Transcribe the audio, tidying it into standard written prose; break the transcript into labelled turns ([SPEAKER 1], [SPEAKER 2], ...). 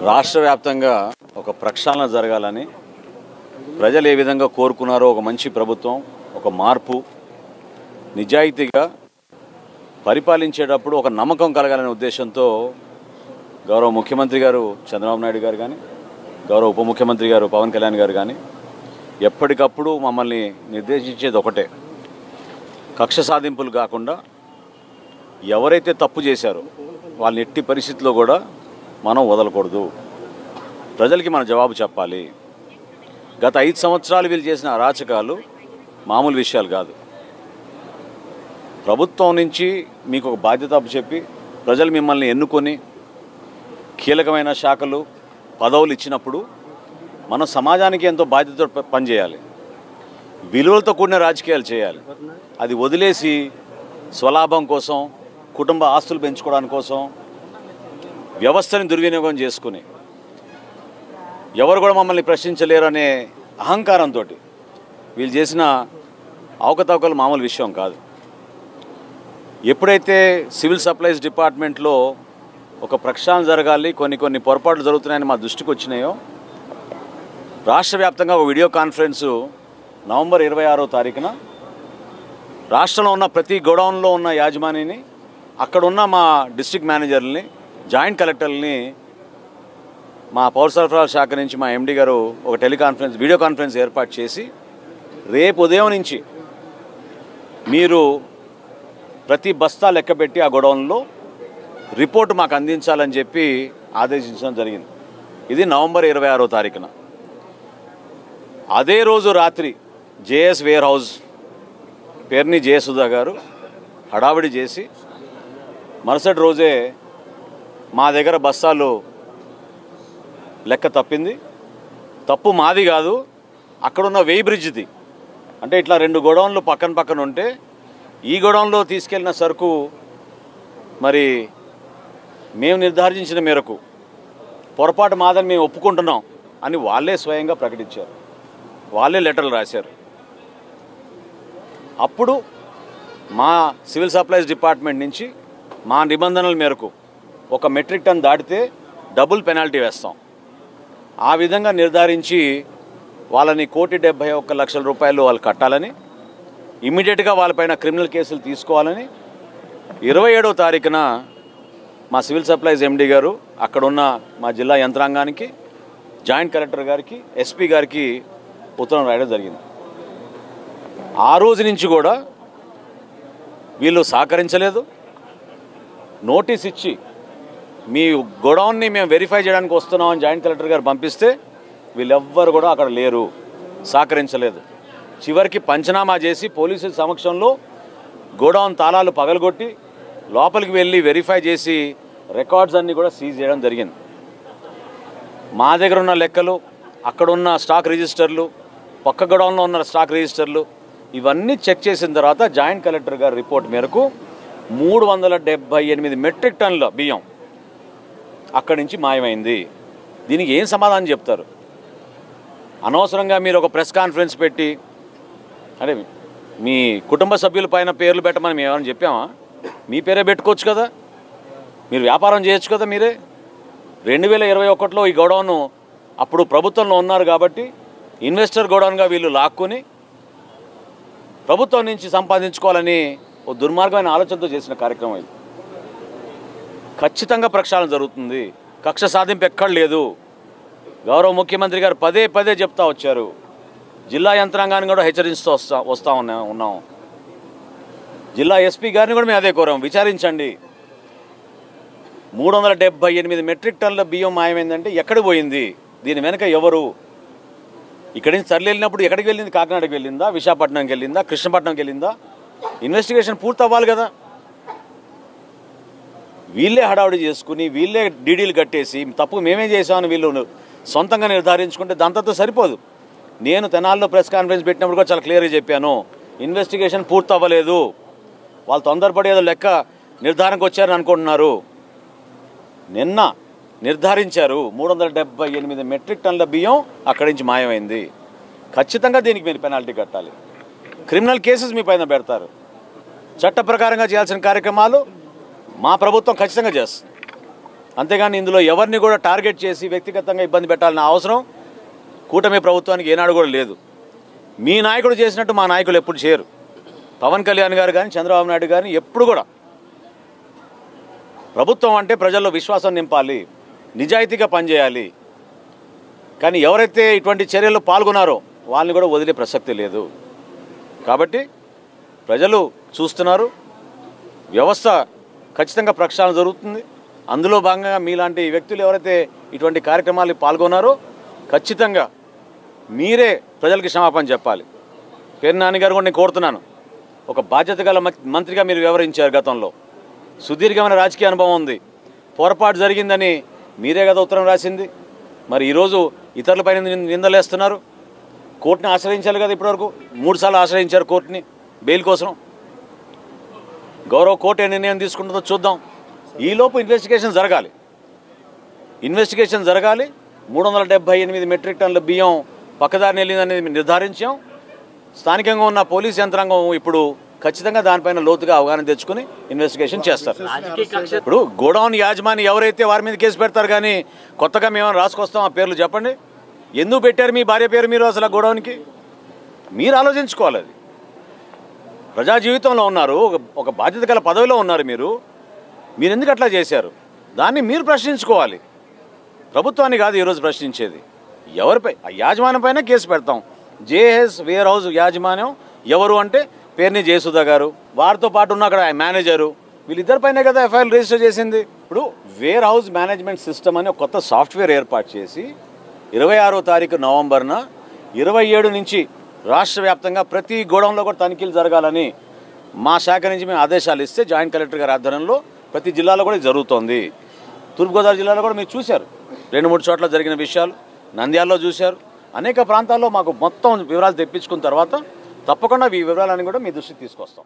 [SPEAKER 1] రాష్ట్ర వ్యాప్తంగా ఒక ప్రక్షాళన జరగాలని ప్రజలు ఏ విధంగా కోరుకున్నారో ఒక మంచి ప్రభుత్వం, ఒక మార్పు, నిజాయితీగా పరిపాలించేటప్పుడు ఒక నమ్మకం కలగాలనే ఉద్దేశంతో గౌరవ ముఖ్యమంత్రి గారు చంద్రబాబు నాయుడు గారు కానీ, గౌరవ ఉప ముఖ్యమంత్రి గారు పవన్ కళ్యాణ్ గారు కానీ ఎప్పటికప్పుడు మమ్మల్ని నిర్దేశించేది ఒకటే, కక్ష సాధింపులు కాకుండా ఎవరైతే తప్పు చేశారో వాళ్ళని ఎట్టి పరిస్థితిలో కూడా మనం వదలకూడదు, ప్రజలకి మన జవాబు చెప్పాలి. గత 5 సంవత్సరాలు వీళ్ళు చేసిన అరాచకాలు మామూలు విషయాలు కాదు. ప్రభుత్వం నుంచి మీకు ఒక బాధ్యత అప్పచెప్పి ప్రజలు మిమ్మల్ని ఎన్నుకొని కీలకమైన శాఖలు పదవులు ఇచ్చినప్పుడు మనం సమాజానికి ఎంతో బాధ్యతతో పనిచేయాలి, విలువలతో కూడిన రాజకీయాలు చేయాలి. అది వదిలేసి స్వలాభం కోసం, కుటుంబ ఆస్తులు పెంచుకోవడానికి కోసం వ్యవస్థని దుర్వినియోగం చేసుకుని ఎవరు కూడా మమ్మల్ని ప్రశ్నించలేరు అనే అహంకారంతో వీళ్ళు చేసిన అవకతవకలు మామూలు విషయం కాదు. ఎప్పుడైతే సివిల్ సప్లైస్ డిపార్ట్మెంట్లో ఒక ప్రక్షాళన జరగాలి, కొన్ని పొరపాట్లు జరుగుతున్నాయని మా దృష్టికి వచ్చినాయో, రాష్ట్ర వ్యాప్తంగా ఒక వీడియో కాన్ఫరెన్సు నవంబర్ 26వ తారీఖున రాష్ట్రంలో ఉన్న ప్రతి గోడౌన్లో ఉన్న యాజమానిని, అక్కడున్న మా డిస్ట్రిక్ట్ మేనేజర్లని, జాయింట్ కలెక్టర్లని మా పౌర సరఫరాల శాఖ నుంచి మా ఎండీ గారు ఒక వీడియో కాన్ఫరెన్స్ ఏర్పాటు చేసి రేపు ఉదయం నుంచి మీరు ప్రతి బస్తా లెక్కబెట్టి ఆ గోడౌన్లో రిపోర్టు మాకు అందించాలని చెప్పి ఆదేశించడం జరిగింది. ఇది నవంబర్ 26వ తారీఖున. అదే రోజు రాత్రి జేఎస్ వేర్ హౌస్ పేరుని జయసుధా గారు హడావిడి చేసి మరుసటి రోజే మా దగ్గర బస్తాలు లెక్క తప్పింది, తప్పు మాది కాదు, అక్కడున్న వేయి బ్రిడ్జ్ది. అంటే ఇట్లా 2 గోడౌన్లు పక్కన ఉంటే ఈ గోడౌన్లో తీసుకెళ్లిన సరుకు మరి మేము నిర్ధారించిన మేరకు పొరపాటు మాదని మేము ఒప్పుకుంటున్నాం అని వాళ్ళే స్వయంగా ప్రకటించారు, వాళ్ళే లెటర్లు రాశారు. అప్పుడు మా సివిల్ సప్లైస్ డిపార్ట్మెంట్ నుంచి మా నిబంధనల మేరకు 1 మెట్రిక్ టన్ దాటితే డబుల్ పెనాల్టీ వేస్తాం. ఆ విధంగా నిర్ధారించి వాళ్ళని 1,71,00,000 రూపాయలు వాళ్ళు కట్టాలని, ఇమ్మీడియట్గా వాళ్ళపైన క్రిమినల్ కేసులు తీసుకోవాలని 27వ తారీఖున మా సివిల్ సప్లైస్ ఎండీ గారు అక్కడున్న మా జిల్లా యంత్రాంగానికి, జాయింట్ కలెక్టర్ గారికి, ఎస్పీ గారికి ఉత్తరం రాయడం జరిగింది. ఆ రోజు నుంచి కూడా వీళ్ళు సహకరించలేదు. నోటీస్ ఇచ్చి మీ గోడౌన్ని మేము వెరిఫై చేయడానికి వస్తున్నామని జాయింట్ కలెక్టర్ గారు పంపిస్తే వీళ్ళెవ్వరు కూడా అక్కడ లేరు, సహకరించలేదు. చివరికి పంచనామా చేసి పోలీసుల సమక్షంలో గోడౌన్ తాళాలు పగలగొట్టి లోపలికి వెళ్ళి వెరిఫై చేసి రికార్డ్స్ అన్నీ కూడా సీజ్ చేయడం జరిగింది. మా దగ్గర ఉన్న లెక్కలు, అక్కడున్న స్టాక్ రిజిస్టర్లు, పక్క గోడౌన్లో ఉన్న స్టాక్ రిజిస్టర్లు ఇవన్నీ చెక్ చేసిన తర్వాత జాయింట్ కలెక్టర్ గారి రిపోర్ట్ మేరకు 378 మెట్రిక్ టన్నుల బియ్యం అక్కడి నుంచి మాయమైంది. దీనికి ఏం సమాధానం చెప్తారు? అనవసరంగా మీరు ఒక ప్రెస్ కాన్ఫరెన్స్ పెట్టి, అంటే మీ కుటుంబ సభ్యుల పైన పేర్లు పెట్టమని మేము ఏమైనా చెప్పామా? మీ పేరే పెట్టుకోవచ్చు కదా, మీరు వ్యాపారం చేయొచ్చు కదా. మీరే 2021లో ఈ గోడౌన్ అప్పుడు ప్రభుత్వంలో ఉన్నారు కాబట్టి ఇన్వెస్టర్ గోడౌన్గా వీళ్ళు లాక్కుని ప్రభుత్వం నుంచి సంపాదించుకోవాలని ఓ దుర్మార్గమైన ఆలోచనతో చేసిన కార్యక్రమం ఇది. ఖచ్చితంగా ప్రక్షాళన జరుగుతుంది, కక్ష సాధింపు ఎక్కడ లేదు. గౌరవ ముఖ్యమంత్రి గారు పదే చెప్తా వచ్చారు, జిల్లా యంత్రాంగాన్ని కూడా హెచ్చరిస్తూ వస్తూ ఉన్నాం. జిల్లా ఎస్పీ గారిని కూడా మేము అదే కోరాం, విచారించండి. 378 మెట్రిక్ టన్నుల బియ్యం మాయమైందంటే ఎక్కడికి పోయింది? దీని వెనక ఎవరు? ఇక్కడి నుంచి తరలి వెళ్ళినప్పుడు ఎక్కడికి వెళ్ళింది? కాకినాడకి వెళ్ళిందా, విశాఖపట్నంకి వెళ్ళిందా, కృష్ణపట్నంకి వెళ్ళిందా? ఇన్వెస్టిగేషన్ పూర్తి అవ్వాలి కదా. వీళ్ళే హడావుడి చేసుకుని వీళ్ళే డీడీలు కట్టేసి తప్పు మేమేం చేసామని వీళ్ళు సొంతంగా నిర్ధారించుకుంటే దాంతో సరిపోదు. నేను తెనాల్లో ప్రెస్ కాన్ఫరెన్స్ పెట్టినప్పుడు కూడా చాలా క్లియర్గా చెప్పాను, ఇన్వెస్టిగేషన్ పూర్తి అవ్వలేదు, వాళ్ళు తొందరపడి ఏదో లెక్క నిర్ధారణకు వచ్చారని అనుకుంటున్నారు. నిన్న నిర్ధారించారు 378 మెట్రిక్ టన్నుల బియ్యం అక్కడి నుంచి మాయమైంది. ఖచ్చితంగా దీనికి మీరు పెనాల్టీ కట్టాలి, క్రిమినల్ కేసెస్ మీ పైన పెడతారు. చట్ట ప్రకారంగా చేయాల్సిన కార్యక్రమాలు మా ప్రభుత్వం ఖచ్చితంగా చేస్తుంది. అంతేగాని ఇందులో ఎవరిని కూడా టార్గెట్ చేసి వ్యక్తిగతంగా ఇబ్బంది పెట్టాలన్న అవసరం కూటమి ప్రభుత్వానికి ఏనాడు కూడా లేదు. మీ నాయకుడు చేసినట్టు మా నాయకులు ఎప్పుడు చేయరు. పవన్ కళ్యాణ్ గారు కానీ చంద్రబాబు నాయుడు కానీ ఎప్పుడు కూడా ప్రభుత్వం అంటే ప్రజల్లో విశ్వాసం నింపాలి, నిజాయితీగా పనిచేయాలి. కానీ ఎవరైతే ఇటువంటి చర్యల్లో పాల్గొన్నారో వాళ్ళని కూడా వదిలే ప్రసక్తి లేదు. కాబట్టి ప్రజలు చూస్తున్నారు, వ్యవస్థ ఖచ్చితంగా ప్రక్షాళన జరుగుతుంది. అందులో భాగంగా మీలాంటి వ్యక్తులు ఎవరైతే ఇటువంటి కార్యక్రమాలు పాల్గొన్నారో ఖచ్చితంగా మీరే ప్రజలకి క్షమాపణ చెప్పాలి. పేరు నాని గారు కూడా నేను కోరుతున్నాను, ఒక బాధ్యత గల మంత్రిగా మీరు వ్యవహరించారు. గతంలో సుదీర్ఘమైన రాజకీయ అనుభవం ఉంది. పొరపాటు జరిగిందని మీరే కదా ఉత్తరం రాసింది. మరి ఈరోజు ఇతరులపైన నిందలేస్తున్నారు. కోర్టుని ఆశ్రయించాలి కదా, ఇప్పటివరకు 3 సార్లు ఆశ్రయించారు కోర్టుని బెయిల్ కోసం. గౌరవ కోర్టు ఏ నిర్ణయం తీసుకుంటుందో చూద్దాం. ఈలోపు ఇన్వెస్టిగేషన్ జరగాలి. 378 మెట్రిక్ టన్నుల బియ్యం పక్కదారిని వెళ్ళిందనేది నిర్ధారించాం. స్థానికంగా ఉన్న పోలీస్ యంత్రాంగం ఇప్పుడు ఖచ్చితంగా దానిపైన లోతుగా అవగాహన తెచ్చుకుని ఇన్వెస్టిగేషన్ చేస్తారు. ఇప్పుడు గోడౌన్ యాజమాని ఎవరైతే వారి మీద కేసు పెడతారు, కానీ కొత్తగా మేము రాసుకొస్తాం ఆ పేర్లు చెప్పండి. ఎందుకు పెట్టారు మీ భార్య పేరు మీరు అసలు ఆ గోడౌన్కి? మీరు ఆలోచించుకోవాలి. అది ప్రజా జీవితంలో ఉన్నారు, ఒక బాధ్యత గల పదవిలో ఉన్నారు. మీరు ఎందుకు అట్లా చేశారు? దాన్ని మీరు ప్రశ్నించుకోవాలి. ప్రభుత్వాన్ని కాదు ఈరోజు ప్రశ్నించేది. ఎవరిపై? ఆ యాజమాన్యం పైన కేసు పెడతాం. జేఎస్ వేర్ హౌస్ యాజమాన్యం ఎవరు అంటే పేరుని జయసుధ గారు, వారితో పాటు ఉన్న అక్కడ మేనేజరు, వీళ్ళిద్దరిపైనే కదా ఎఫ్ఐఆర్ రిజిస్టర్ చేసింది. ఇప్పుడు వేర్ హౌస్ మేనేజ్మెంట్ సిస్టమ్ అని ఒక కొత్త సాఫ్ట్వేర్ ఏర్పాటు చేసి 26వ తారీఖు నవంబర్న 27 నుంచి రాష్ట్ర వ్యాప్తంగా ప్రతి గోడౌన్లో కూడా తనిఖీలు జరగాలని మా శాఖ నుంచి మేము ఆదేశాలు ఇస్తే జాయింట్ కలెక్టర్ గారి ఆధ్వర్యంలో ప్రతి జిల్లాలో కూడా జరుగుతోంది. తూర్పుగోదావరి జిల్లాలో కూడా మీరు చూశారు, 2-3 చోట్ల జరిగిన విషయాలు. నంద్యాలలో చూశారు. అనేక ప్రాంతాల్లో మాకు మొత్తం వివరాలు తెప్పించుకున్న తర్వాత తప్పకుండా ఈ వివరాలను కూడా మీ దృష్టికి తీసుకొస్తాం.